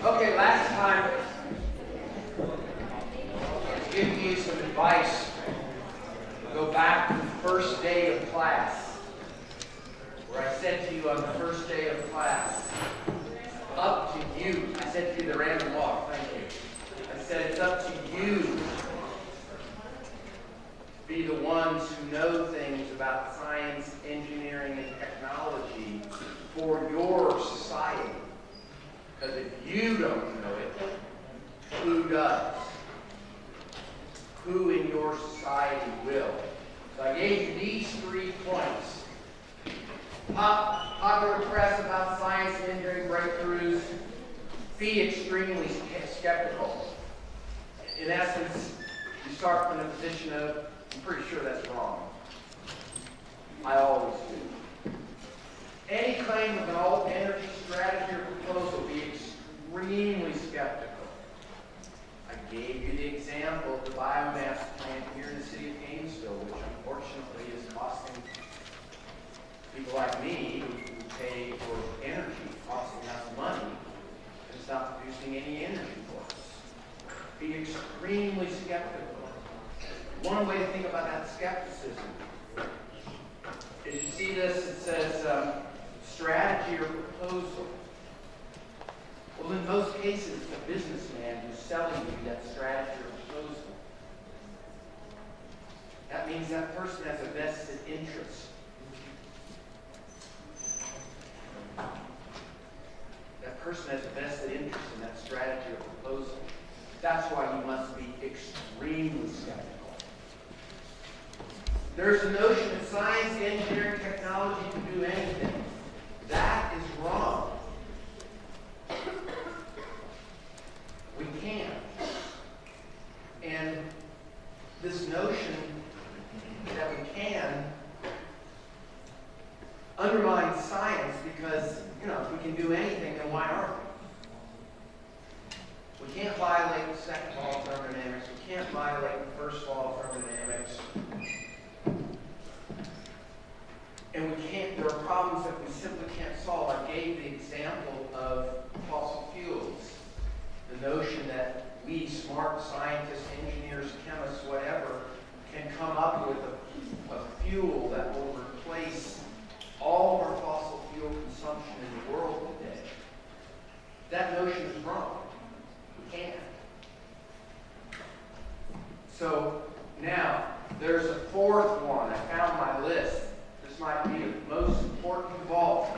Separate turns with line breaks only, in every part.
Okay, last time I was giving you some advice. Go back to the first day of class, where I said to you on the first day of class, up to you. I said to you the random walk, thank you. I said it's up to you to be the ones who know things about science, engineering, and technology for your society. Because if you don't know it, who does? Who in your society will? So I gave you these 3 points. Popular press about science and engineering breakthroughs. Be extremely skeptical. In essence, you start from the position of, I'm pretty sure that's wrong. I always do. Any claim of an alt energy strategy or proposal, be extremely skeptical. I gave you the example of the biomass plant here in the city of Gainesville, which unfortunately is costing people like me who pay for energy, costing us money, and it's not producing any energy for us. Be extremely skeptical. One way to think about that skepticism is you see this, it says strategy or proposal. Well, in most cases, it's a businessman who's selling you that strategy or proposal. That means that person has a vested interest. That person has a vested interest in that strategy or proposal. That's why you must be extremely skeptical. There's a notion that science, engineering, technology can do anything. That is wrong. We can't. And this notion that we can undermines science because, if we can do anything, then why aren't we? We can't violate the second law of thermodynamics. We can't violate the first law of thermodynamics. And there are problems that we simply can't solve. I gave the example of fossil fuels. The notion that we, smart scientists, engineers, chemists, whatever, can come up with a fuel that will replace all of our fossil fuel consumption in the world today. That notion is wrong. We can't. So now, there's a fourth one. I found my list. This might be the most important of all.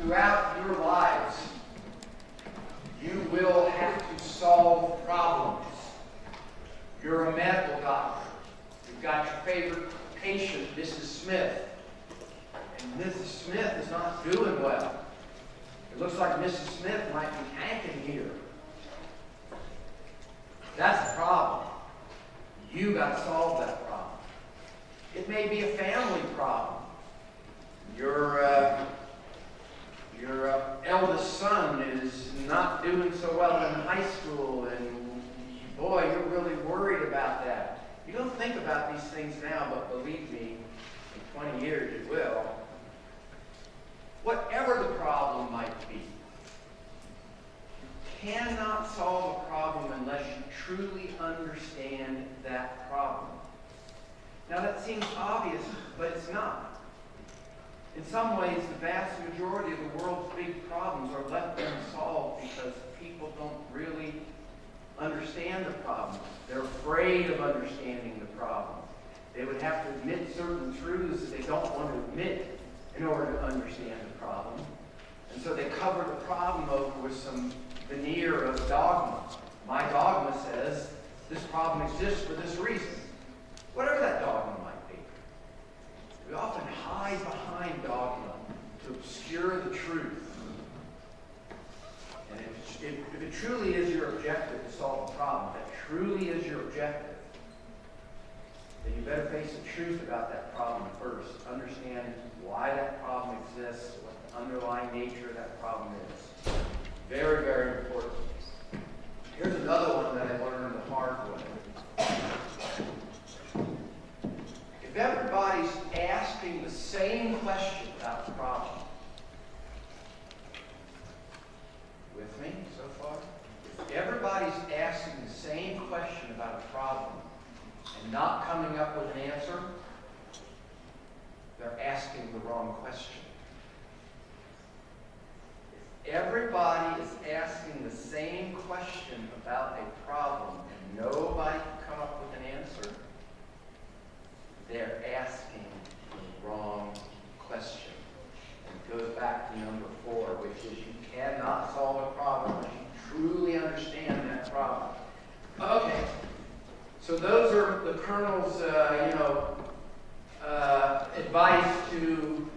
Throughout your lives, you will have to solve problems. You're a medical doctor. You've got your favorite patient, Mrs. Smith. And Mrs. Smith is not doing well. It looks like Mrs. Smith might be tanking here. That's a problem. You got to solve that problem. It may be a family problem. Your eldest son is not doing so well in high school, and boy, you're really worried about that. You don't think about these things now, but believe me, in 20 years you will. Whatever the problem might be, you cannot solve a problem unless you truly understand that problem. Now that seems obvious, but it's not. In some ways, the vast majority of the world's big problems are left unsolved because people don't really understand the problem. They're afraid of understanding the problem. They would have to admit certain truths that they don't want to admit in order to understand the problem. And so they cover the problem over with some veneer of dogma. My dogma says this problem exists for this reason. Whatever that dogma might be. We often hide behind dogma to obscure the truth. And if it truly is your objective to solve a problem, if that truly is your objective, then you better face the truth about that problem first. Understand why that problem exists, what the underlying nature of that problem is. Very, very important. Here's another one that I learned the hard way. If everybody's asking the same question about the problem, with me so far? If everybody's asking the same question about a problem and not coming up with an answer, they're asking the wrong question. If everybody is asking the same question about a problem and nobody can come up with an answer, they're asking the wrong question. And it goes back to number 4, which is you cannot solve a problem unless you truly understand that problem. Okay, so those are the Colonel's, advice to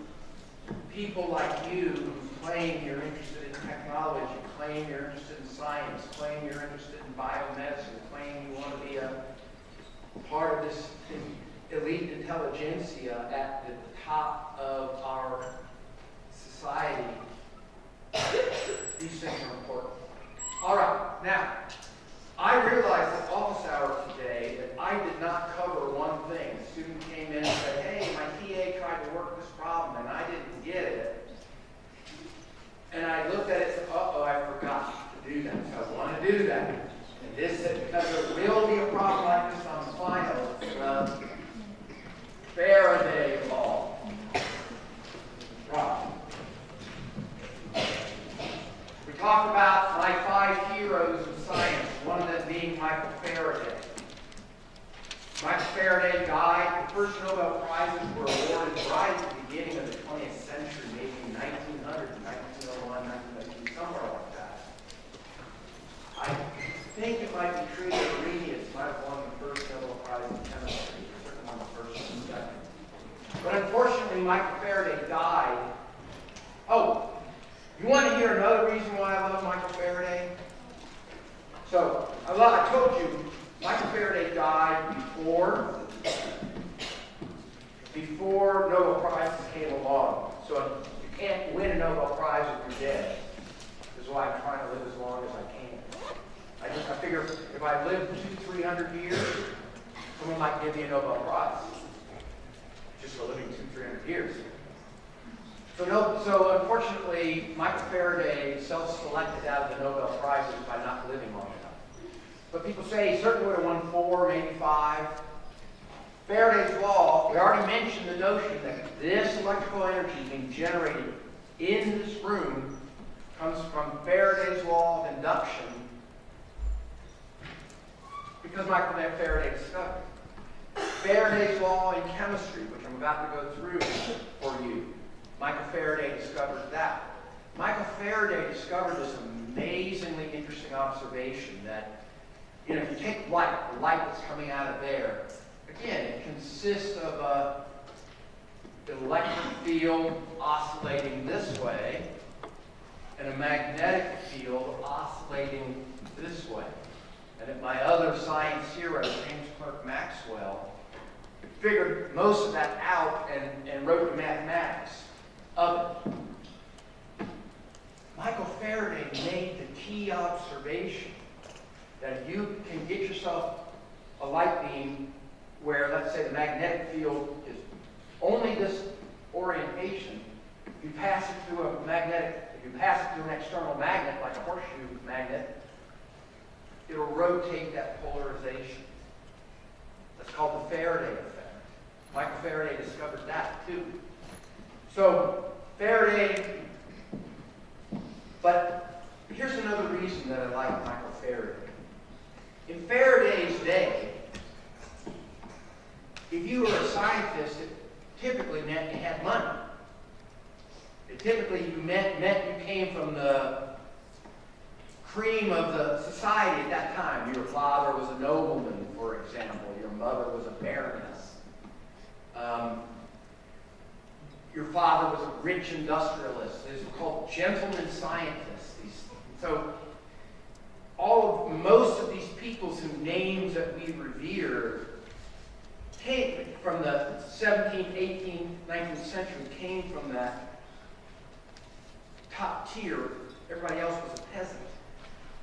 people like you who claim you're interested in technology, claim you're interested in science, claim you're interested in biomedicine, claim you want to be a part of this elite intelligentsia at the top of our society. These things are important. All right, now, I realized at office hours today that I did not cover one thing. A student came in and said, hey, my TA tried to work this problem and I didn't get it. And I looked at it and said, uh-oh, I forgot to do that. So I want to do that. And this said, because there will be a problem like this on the final, Faraday Law Problem. We talk about my 5 heroes in science, one of them being Michael Faraday. Michael Faraday died. The first Nobel Prizes were awarded right at the beginning of the 20th century, maybe in 1900, 1901, 1902, somewhere like that. I think it might be true that Arrhenius might have won the first Nobel Prize in chemistry. He certainly won the first and the second. But unfortunately, Michael Faraday died. Oh, you want to hear another reason why I love Michael Faraday? So, I told you, Michael Faraday died before Nobel Prizes came along. So you can't win a Nobel Prize if you're dead. This is why I'm trying to live as long as I can. I figure if I live 200-300 years, someone might give me a Nobel Prize. Just for living 200-300 years. So unfortunately, Michael Faraday self-selected out of the Nobel Prizes by not living long enough. But people say he certainly would have won 4, maybe 5. Faraday's law, we already mentioned the notion that this electrical energy being generated in this room comes from Faraday's law of induction because Michael Faraday discovered it. Faraday's law in chemistry, which I'm about to go through for you. Michael Faraday discovered that. Michael Faraday discovered this amazingly interesting observation that, if you take light, the light that's coming out of there, again, it consists of an electric field oscillating this way and a magnetic field oscillating this way. And that my other science hero, James Clerk Maxwell, figured most of that out and wrote the mathematics of it. Michael Faraday made the key observation that if you can get yourself a light beam where, let's say, the magnetic field is only this orientation, if you pass it through an external magnet, like a horseshoe magnet, it'll rotate that polarization. That's called the Faraday effect. Michael Faraday discovered that too. So, Faraday, but here's another reason that I like Michael Faraday. In Faraday's day, if you were a scientist, it typically meant you had money. It typically meant you came from the cream of the society at that time. Your father was a nobleman, for example. Your mother was a baroness. Your father was a rich industrialist. These were called gentlemen scientists. So most of these people whose names that we revere came from the 17th, 18th, 19th century, came from that top tier. Everybody else was a peasant.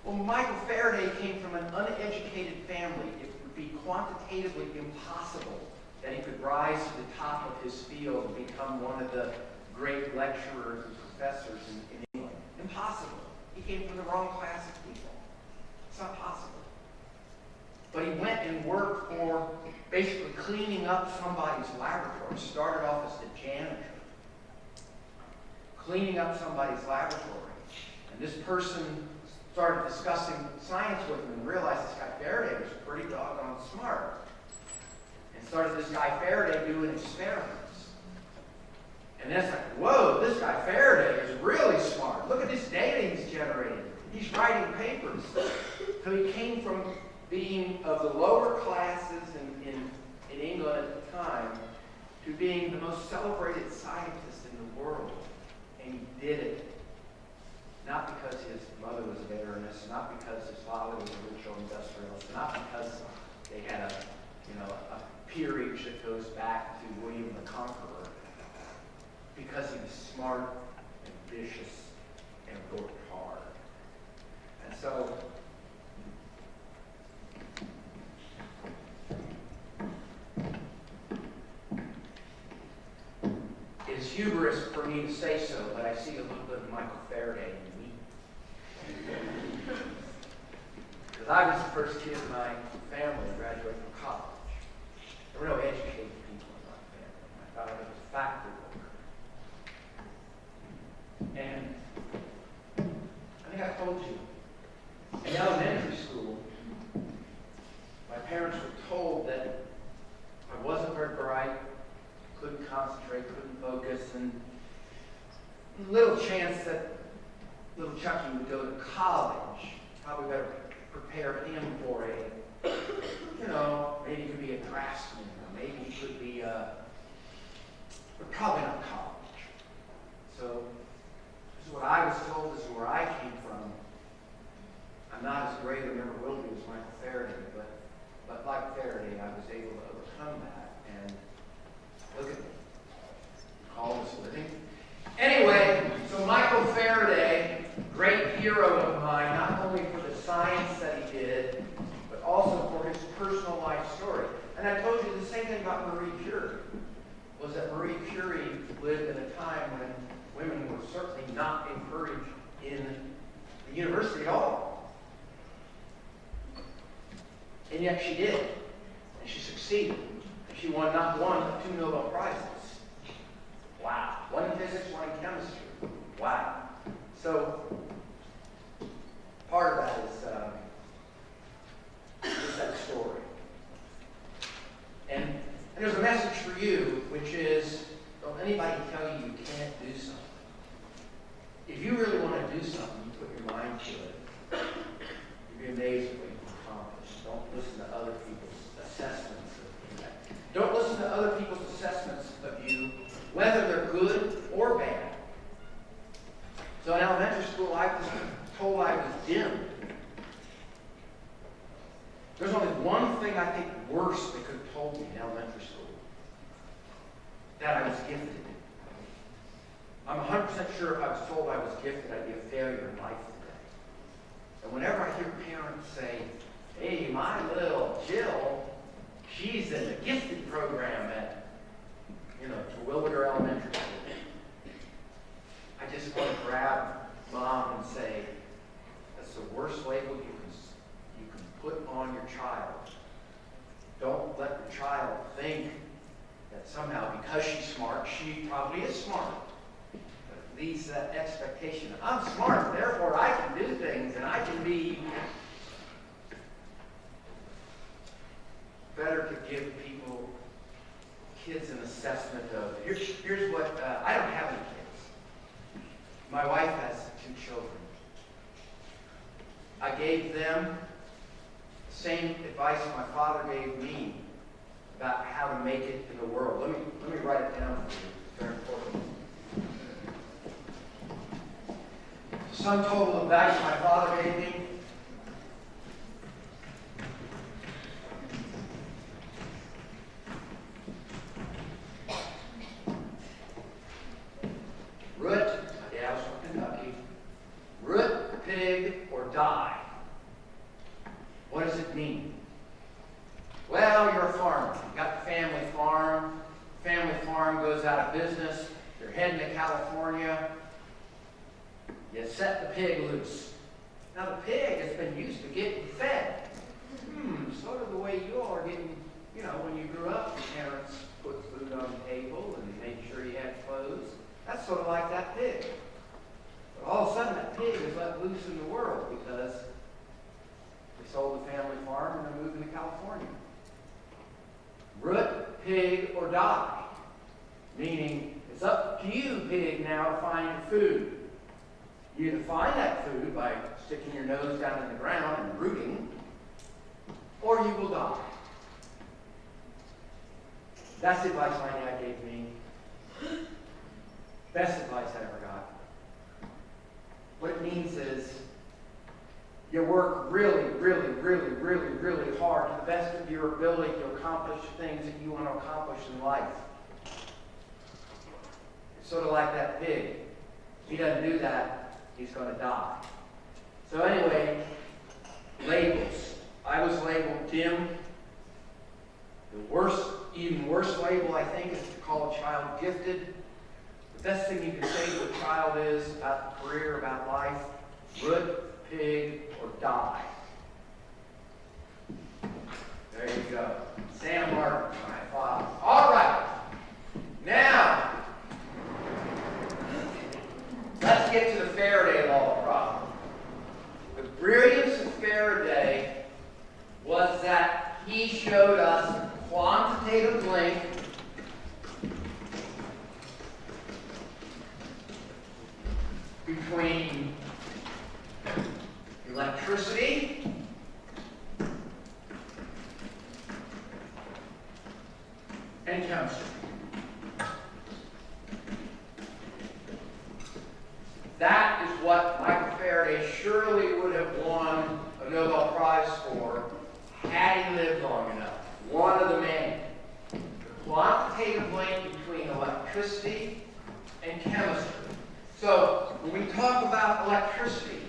Well, Michael Faraday came from an uneducated family. It would be quantitatively impossible that he could rise to the top of his field and become one of the great lecturers and professors in England. Impossible. He came from the wrong class of people. It's not possible. But he went and worked for basically cleaning up somebody's laboratory. Started off as the janitor. Cleaning up somebody's laboratory. And this person started discussing science with him and realized this guy Faraday was pretty doggone smart. And started this guy Faraday doing experiments. And then it's like, whoa, this guy Faraday is really smart. Look at this data he's generating. He's writing papers. So he came from being of the lower classes in England at the time to being the most celebrated scientist in the world. And he did it. Not because his mother was a baroness, not because his father was a rich industrialist, not because they had a peerage that goes back to William the Conqueror, because he was smart and vicious and worked hard. And so, it's hubris for me to say so, but I see a little bit of Michael Faraday in me. Because I was the first kid in my family to graduate from college. There were no educated people in my family. My father was a factory worker. And I think I told you, in elementary school, my parents were told that I wasn't very bright, couldn't concentrate, couldn't focus, and little chance that little Chucky would go to college. Probably better prepare him for maybe he could be a craftsman, or maybe he could be but probably not college. So this is what I was told, this is where I came from. I'm not as great or never will be as Michael Faraday, but like Faraday, I was able to overcome that. And look at me. Call this living. Anyway, so Michael Faraday, great hero of mine, not only for the science that he did, but also for his personal life story. And I told you the same thing about Marie Curie, was that Marie Curie lived in a time when women were certainly not encouraged in the university at all. And yet she did. And she succeeded. And she won not one, but 2 Nobel Prizes. Wow. One in physics, one in chemistry. Wow. So, part of that is that story. And there's a message for you, which is, don't anybody tell you you can't do something. If you really want to do something, you put your mind to it. You'd be amazed at what you can accomplish. Don't listen to other people's assessments of you. Don't listen to other people's assessments of you, whether they're good or bad. So in elementary school, I was told I was dim. There's only one thing I think worse they could have told me in elementary school. That I was gifted. I'm 100% sure if I was told I was gifted, I'd be a failure in life today. And whenever I hear parents say, hey, my little Jill, she's in the gifted program at, Terwilliger Elementary School, I just want to grab mom and say, that's the worst label you can put on your child. Don't let your child think that somehow because she's smart, she probably is smart. But it leaves that expectation. I'm smart, therefore I can do things and I can be better to give kids an assessment of, here's what, I don't have any kids. My wife has 2 children. I gave them the same advice my father gave me about how to make it in the world. Let me write it down for you. It's very important. The sum total advice my father gave me: root, my dad was from Kentucky, root, pig, or die. What does it mean? Well, you're a farmer. You've got the family farm. Family farm goes out of business. You're heading to California. You set the pig loose. Now the pig has been used to getting fed. Sort of the way you all are getting, when you grew up, your parents put food on the table and made sure you had clothes. That's sort of like that pig. But all of a sudden that pig is let loose in the world because they sold the family farm and they're moving to California. Root, pig, or die. Meaning, it's up to you, pig, now to find your food. You either find that food by sticking your nose down in the ground and rooting, or you will die. That's the advice my dad gave me. Best advice I ever got. What it means is, you work really, really, really, really, really hard to the best of your ability to accomplish things that you want to accomplish in life. It's sort of like that pig. If he doesn't do that, he's going to die. So anyway, labels. I was labeled dim. The even worse label, I think, is to call a child gifted. The best thing you can say to a child is about the career, about life: root, pig, or die. There you go. Sam Martin, my father. All right. Now, let's get to the Faraday Law Problem. The brilliance of Faraday was that he showed us a quantitative link between electricity and chemistry. That is what Michael Faraday surely would have won a Nobel Prize for had he lived long enough. One of the many. The quantitative link between electricity and chemistry. So, when we talk about electricity,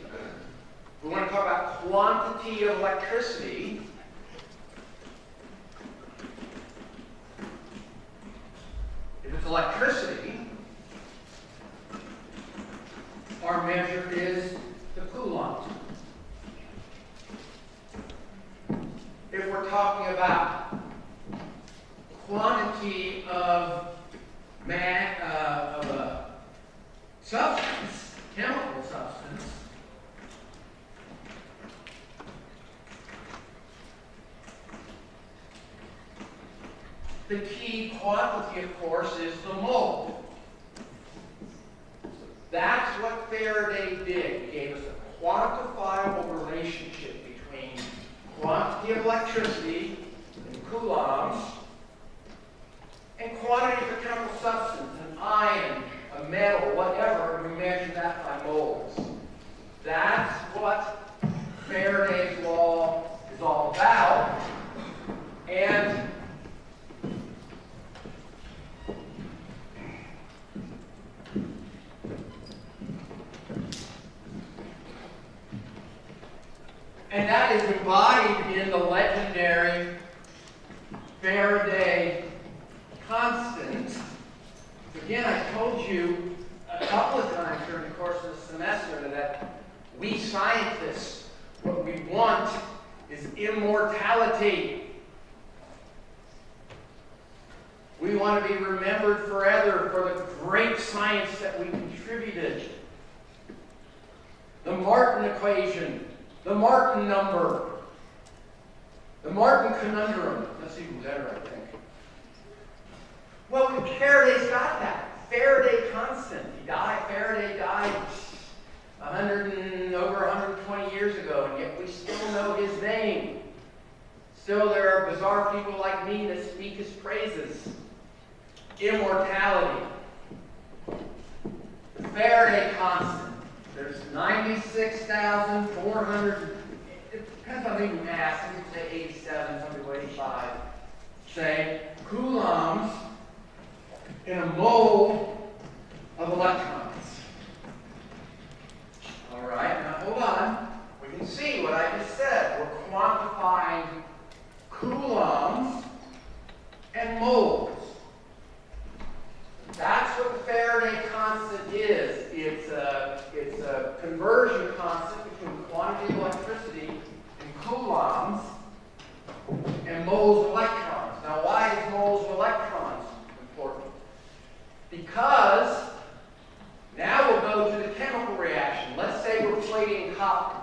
we want to talk about quantity of electricity. If it's electricity, our measure is the coulomb. If we're talking about quantity of a substance, chemical substance, the key quantity, of course, is the mole. That's what Faraday did. He gave us a quantifiable relationship between quantity of electricity in coulombs and quantity of a chemical substance, an ion, a metal, whatever, and we measure that by moles. That's what Faraday's law is all about. And that is embodied in the legendary Faraday Constant. Again, I told you a couple of times during the course of the semester that we scientists, what we want is immortality. We want to be remembered forever for the great science that we contributed. The Martin equation, the Martin number, the Martin conundrum. That's even better, I think. Well, Faraday's got that. Faraday constant. Faraday died, over 120 years ago, and yet we still know his name. Still, there are bizarre people like me that speak his praises. Immortality. The Faraday Constant. There's 96,400, it depends on who you ask, some people say 87, some people 85, say coulombs in a mole of electrons. All right, now hold on. We can see what I just said. We're quantifying coulombs and moles. That's what the Faraday constant is. It's a conversion constant between the quantity of electricity in coulombs and moles of electrons. Now, why is moles of electrons important? Because now we'll go to the chemical reaction. Let's say we're plating copper.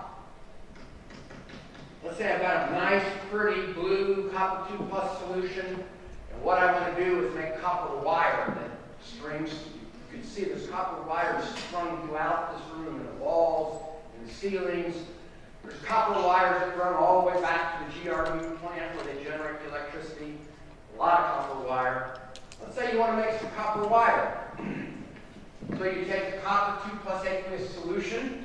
Let's say I've got a nice, pretty blue copper 2+ solution, and what I want to do is make copper wire that strings. You can see there's copper wires strung throughout this room, in the walls, in the ceilings. There's copper wires that run all the way back to the GRU plant where they generate the electricity. A lot of copper wire. Let's say you want to make some copper wire. So you take the copper 2+ aqueous solution,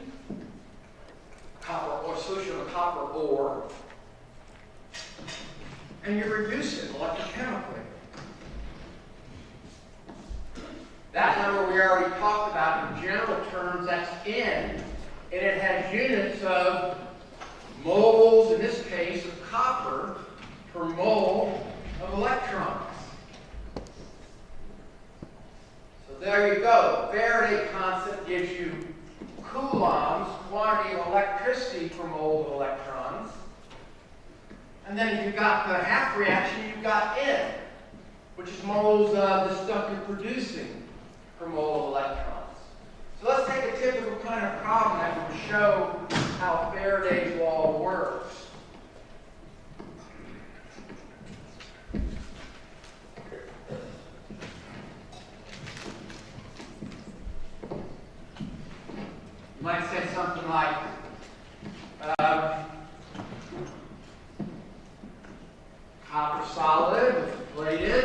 solution of copper ore, and you reduce it electrochemically. That number we already talked about in general terms, that's N, and it has units of moles, in this case, of copper per mole of electrons. So there you go. Faraday constant gives you coulombs, quantity of electricity per mole of electrons. And then if you've got the half reaction, you've got N, which is moles of the stuff you're producing per mole of electrons. So let's take a typical kind of problem that will show how Faraday's law works. You might say something like, copper solid, which is plated,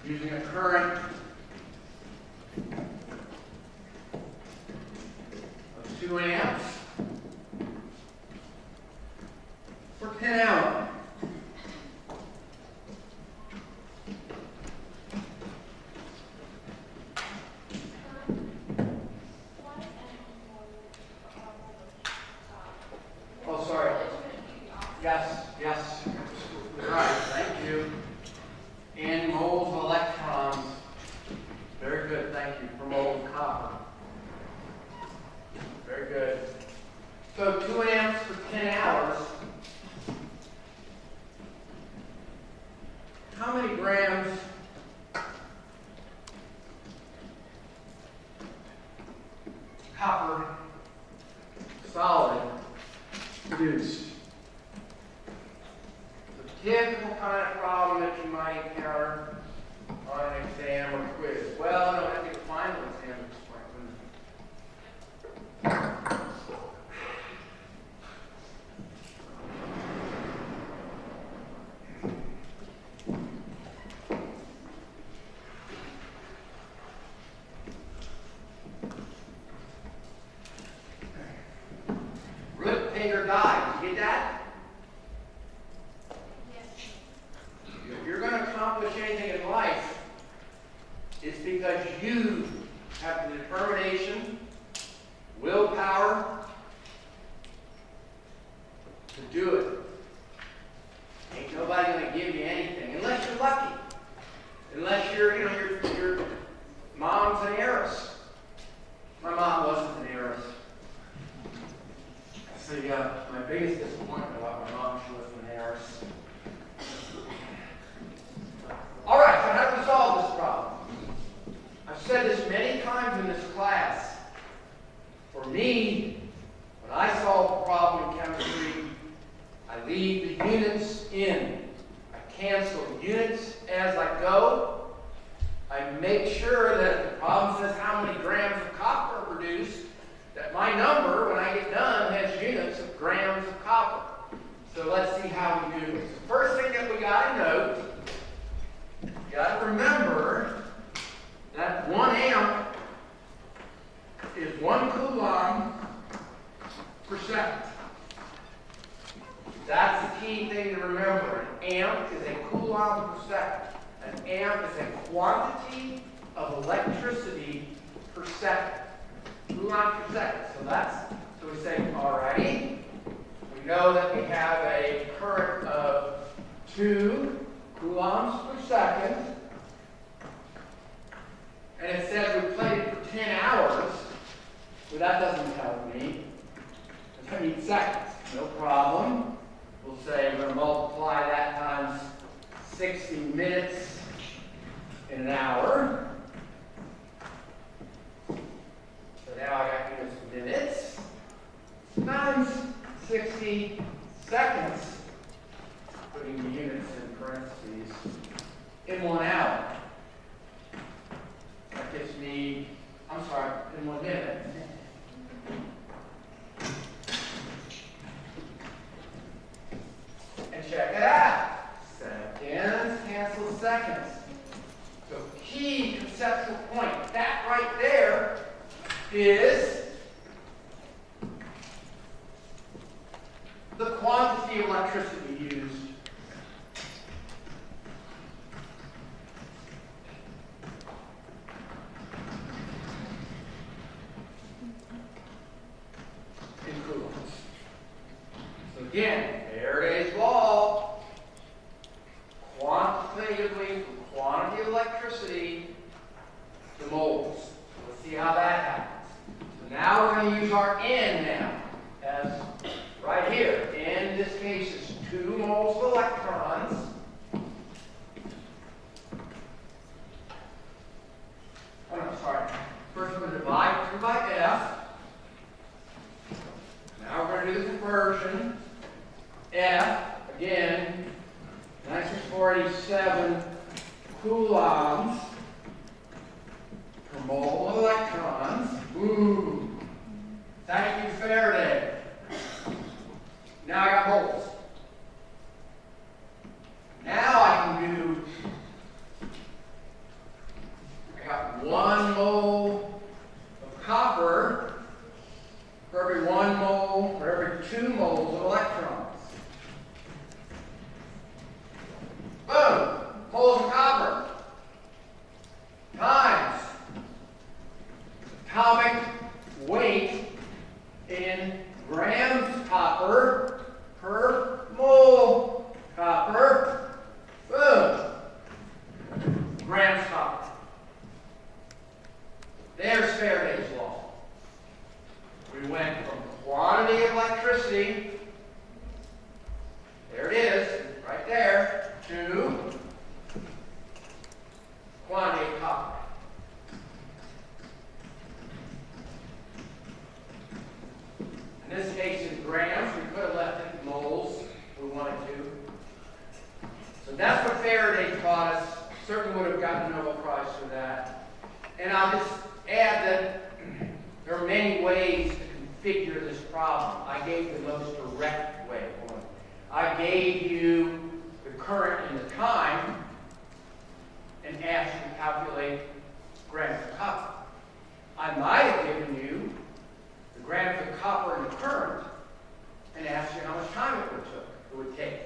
using a current of 2 amps for 10 hours. Oh, sorry. Yes. Right, thank you. And moles of electrons. Very good, thank you, for moles of copper. Very good. So 2 amps for 10 hours. How many grams copper solid produced? Typical kind of problem that you might encounter on an exam or quiz. Well, no, I think a final exam at this point. Rip, pay, or die. Did you get that? If you're going to accomplish anything in life, it's because you have the determination, willpower to do it. Ain't nobody going to give you anything, unless you're lucky. Unless your mom's an heiress. My mom wasn't an heiress. That's my biggest disappointment about my mom. She wasn't an heiress. All right, so how do we solve this problem? I've said this many times in this class. For me, when I solve a problem in chemistry, I leave the units in. I cancel units as I go. I I make sure that if the problem says how many grams of copper are produced, that my number, when I get done, has units of grams of copper. So let's see how we do this. The first thing that we got to note, you got to remember that 1 amp is 1 coulomb per second. That's the key thing to remember. An amp is a coulomb per second. An amp is a quantity of electricity per second. Coulomb per second. So we say, alrighty, we know that we have a current of 2 coulombs per second. And it says we played it for 10 hours. Well, that doesn't tell me. I need seconds. No problem. We'll say we're going to multiply that times 60 minutes in an hour. So now I got units of minutes times 60 seconds, putting the units in parentheses, in 1 hour. That gives me, in 1 minute. And check it out. Seconds cancel seconds. So key conceptual point. That right there is the quantity of electricity used. In coulombs. So again, Faraday's law, quantitatively from quantity of electricity to moles. So let's see how that happens. So now we're going to use our N now as right here. In this case is 2 moles of electrons. Oh no, sorry. First we're going to divide through by F. Now we're going to do the conversion. F, again, 9647 coulombs per mole of electrons. Ooh. Thank you, Faraday. Now I got moles. Now I can do, I got 1 mole of copper for every 1 mole, for every 2 moles of electrons. Boom! Moles of copper times atomic weight in grams copper per mole copper. Boom! Grams copper. There's Faraday's law. We went from quantity of electricity, there it is, right there, to quantity of copper. In this case, in grams, we could have left it in moles if we wanted to. So that's what Faraday taught us. Certainly would have gotten a Nobel Prize for that. And I'll just add that there are many ways to configure this problem. I gave the most direct way. I gave you the current and the time and asked you to calculate grams of copper. I might have given you the grams of copper and the current and asked you how much time it would take.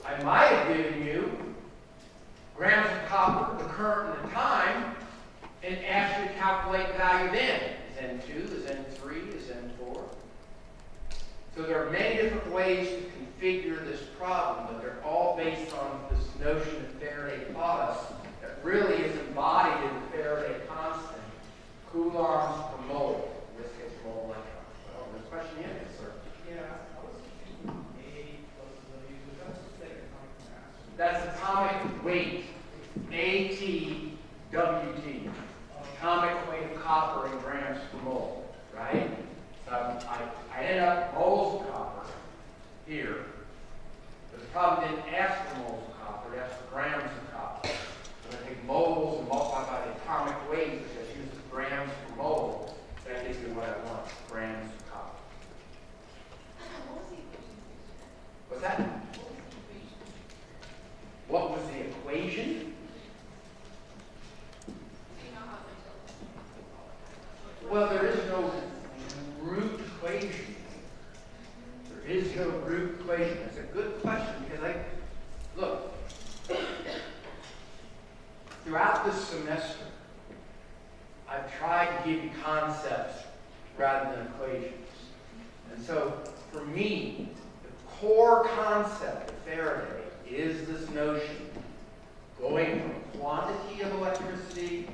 I might have given you grams of copper, the current and the time, and asked you to calculate the value then. Is N2, is N3, is N4? So there are many different ways to configure this problem, but they're all based on this notion that Faraday taught us that really is embodied in the Faraday constant, coulombs per mole. In this case, mole electrons. Well, there's a question yet, sir?
Yeah, I was thinking A plus W, but that's the same atomic mass.
That's atomic weight. ATWT. Atomic weight of copper in grams per mole. Right? So I ended up moles of copper here. But the problem didn't ask for moles of copper, it asked for grams of copper. So I take moles and multiply is no root equation? That's a good question because look, throughout this semester, I've tried to give you concepts rather than equations. And so, for me, the core concept of Faraday is this notion going from quantity of electricity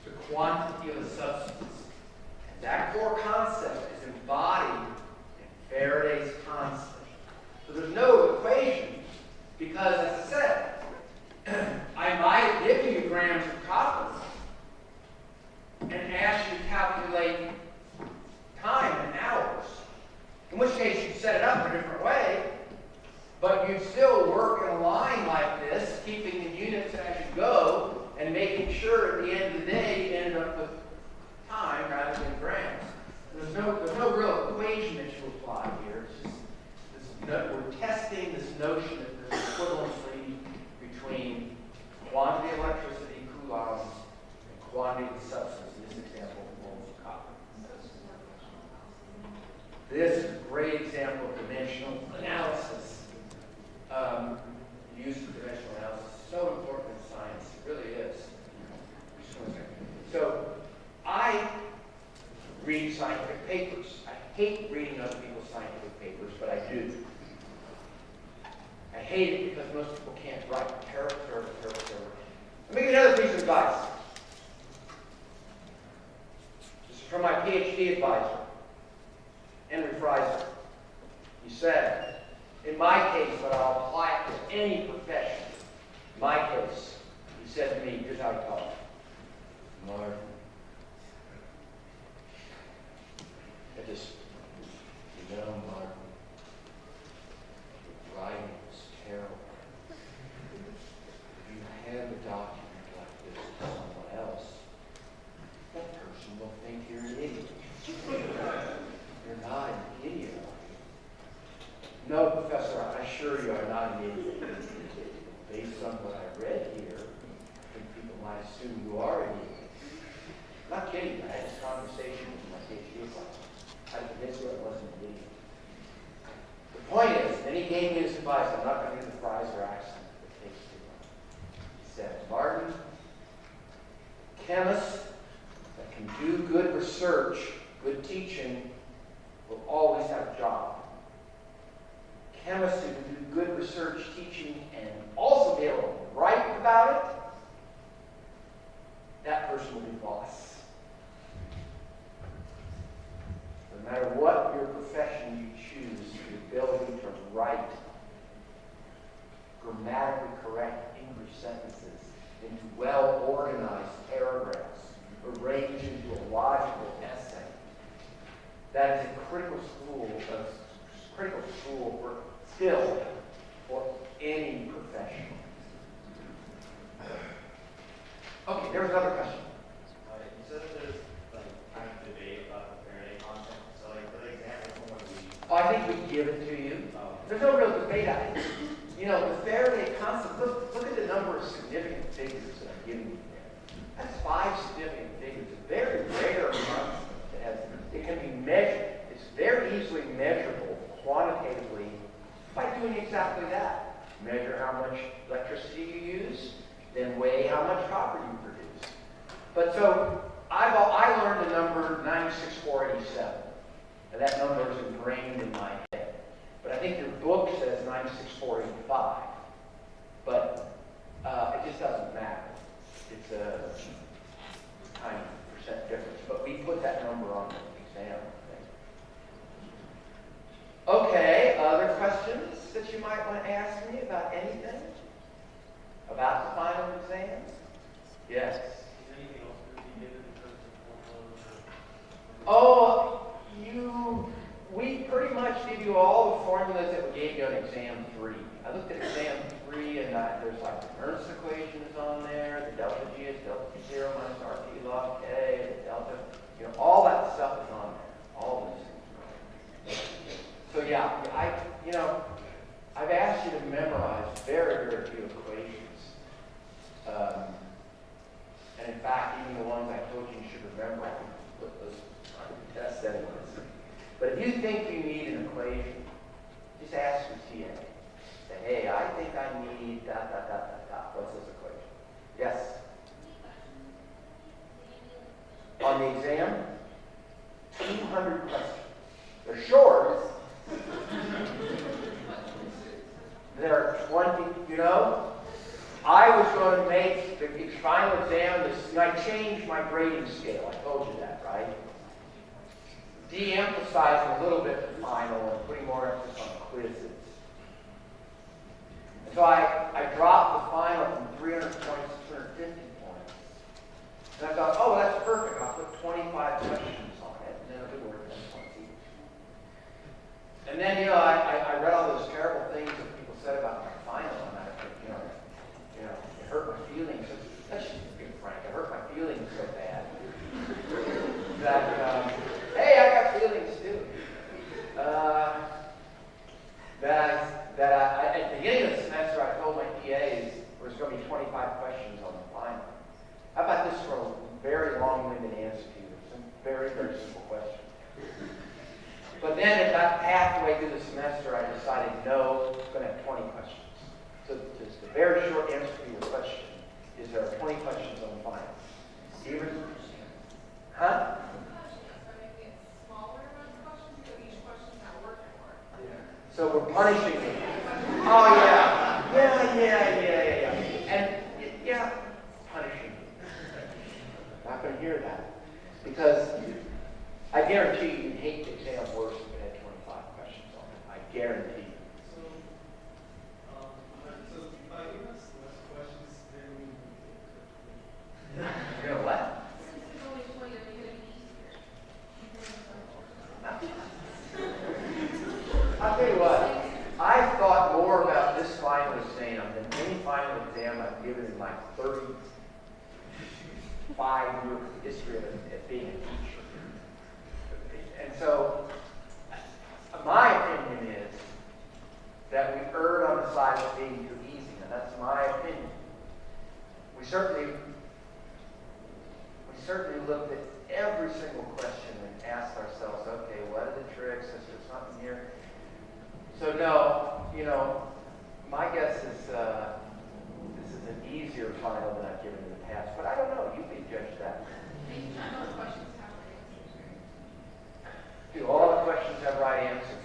to quantity of a substance. And that core concept is embodied in Faraday's constant. So there's no equation because, as I said, I might give you grams of copper and ask you to calculate time in hours, in which case you'd set it up a different way, but you'd still work in a line like this, keeping the units as you go, and making sure at the end of the day you ended up with time rather than grams. There's no real equation that you apply here. It's just we're testing this notion that there's equivalency between quantity of electricity, coulombs, and quantity of substance. In this example, moles of copper. This is a great example of dimensional analysis. The use of dimensional analysis is so important in science. It really is. Just one second. So, I read scientific papers. I hate reading other people's scientific papers, but I do. I hate it because most people can't write. Terrible. Let me give you another piece of advice. This is from my PhD advisor, Henry Fraser. He said, in my case, but I'll apply it to any profession. In my case, he said to me, here's how he talked. Martin, Martin, writing is terrible. If you hand a document like this to someone else, that person will think you're an idiot. You're not an idiot, are you? No, Professor, I assure you I'm not an idiot. Based on what I read here, I think people might assume you are an idiot. I'm not kidding. I had this conversation with my PhD advisor. I convinced her I wasn't an idiot. The point is, then he gave me this advice. I'm not going to use the Fraser accent. It takes too long. He said, Martin, chemists that can do good research, good teaching, will always have a job. Chemists who can do good research, teaching, and also be able to write about it, that person will be boss. No matter what your profession you choose, the ability to write grammatically correct English sentences into well-organized paragraphs, arranged into a logical essay, that is a critical skill for any profession. Okay, there was another question.
You said that there's kind of debate about the Faraday constant. So for example, someone
Oh, I think we can give it to you. There's no real debate on it. You know, the Faraday constant, look at the number of significant figures that I'm giving you there. That's 5 significant figures. It's a very rare constant. It can be measured. It's very easily measurable quantitatively by doing exactly that. Measure how much electricity you use, then weigh how much copper you produce. But so, I learned the number 96487. And that number is ingrained in my head. But I think your book says 96485. But it just doesn't matter. It's a tiny percent difference. But we put that number on the exam, I think. Okay, other questions that you might want to ask me about anything? About the final exam? Yes?
Is anything else to be given in terms of formulas?
Oh, we pretty much give you all the formulas that we gave you on exam 3. I looked at exam 3 and there's like the Nernst equation is on there, the delta G is delta G0 minus RT log K, the delta, all that stuff is on there. All these things. So yeah, I've asked you to memorize very, very few equations. And in fact, even the ones I told you should remember, I can put those on the test anyways. But if you think you need an equation,
ask your TA, say, hey, I think I need dot, dot, dot, dot, dot. What's this equation? Yes? On the exam, 200 questions. They're short. There are 20, you know. I was going to make the final exam, I changed my grading scale. I told you that, right? De-emphasizing a little bit the final and putting more emphasis on quizzes. And so I dropped the final from 300 points to 250 points. And I thought, oh, that's perfect. I'll put 25 questions on it, and then it'll be worth 10 points each. And then, you know, I read all those terrible things that people said about my final, and I think, you know, it hurt my feelings. Let's just be frank, it hurt my feelings so bad that, hey, I got feelings too. At the beginning of the semester, I told my PAs there's going to be 25 questions on the final. How about this for a very long-winded answer to you? Some very, very simple questions. But then about halfway through the semester, I decided, no, it's going to have 20 questions. So just a very short answer to your question is there are 20 questions on the final. Even, huh? So we're punishing you. Oh, yeah. Yeah. And, yeah, punishing you. Not going to hear that. Because I guarantee you'd hate the exam worse if it had 25 questions on it. I guarantee you.
So if I give us less questions, then we
You're going to what? I'll tell you what, I've thought more about this final exam than any final exam I've given in my 35-year history of being a teacher. And so, my opinion is that we erred on the side of being too easy, and that's my opinion. We certainly looked at every single question and asked ourselves, okay, what are the tricks? Is there something here? So no, you know, my guess is this is an easier final than I've given in the past. But I don't know. You can judge that. Do all the questions have right answers?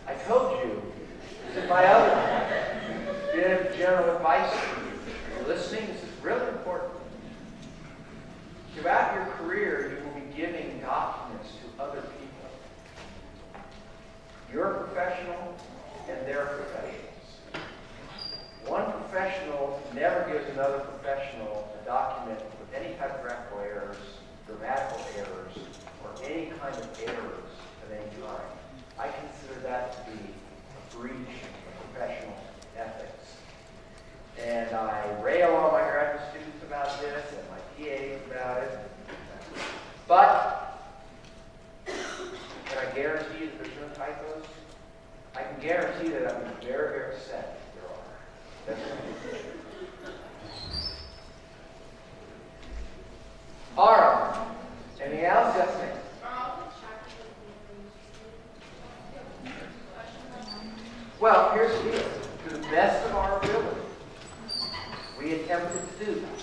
I told you, this is my other bit of general advice. Listening, this is really important. Throughout your career, you will be giving documents to other people. You're a professional, and they're professionals. One professional never gives another professional a document with any typographical errors, grammatical errors, or any kind of errors of any kind. I consider that to be a breach of professional ethics. And I rail on my graduate students about this and my PAs about it. But can I guarantee you that there's no typos? I can guarantee that I'm very, very upset if there are. That's right. All right. Anything else? Yes, ma'am. Well, here's the deal. To the best of our ability, we attempted to do that.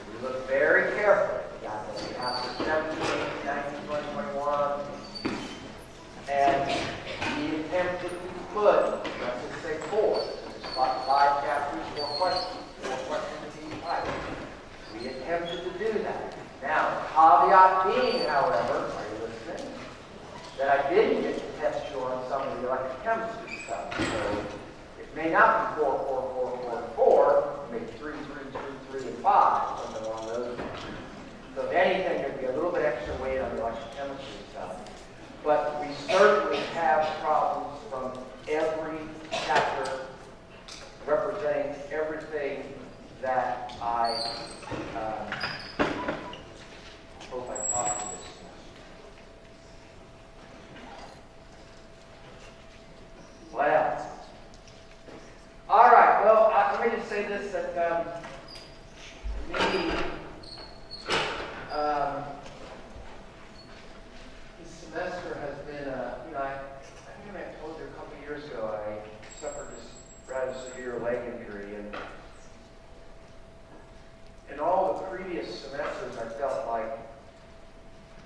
We looked very carefully. We got the after 17, 19, 20, 21. And we attempted to put, let's just say 4. There's about 5 chapters, 4 questions. 4 questions in each title. We attempted to do that. Now, the caveat being, however, are you listening? That I didn't get to test you on some of the electrochemistry stuff. So it may not be 4, 4, 4, 4, 4, maybe 3, 3, 3, 3, and 5, something along those lines. So if anything, there'd be a little bit extra weight on the electrochemistry stuff. But we certainly have problems from every chapter representing everything that I hope I talked to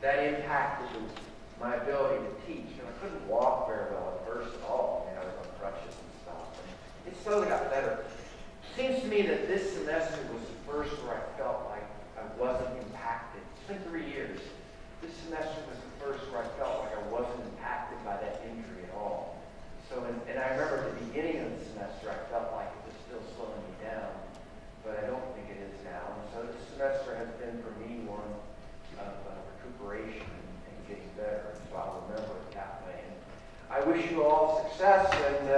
that impacted my ability to teach. And I couldn't walk very well at first at all. I was on crutches and stuff. And it slowly got better. It seems to me that this semester was the first where I felt like I wasn't impacted. It's been 3 years. This semester was the first where I felt like I wasn't impacted by that injury at all. So, and I remember at the beginning of the semester, I felt like it was still slowing me down, but I don't think it is now. And so this semester has been for me one of recuperation and getting better. And so I'll remember it that way. And I wish you all success, and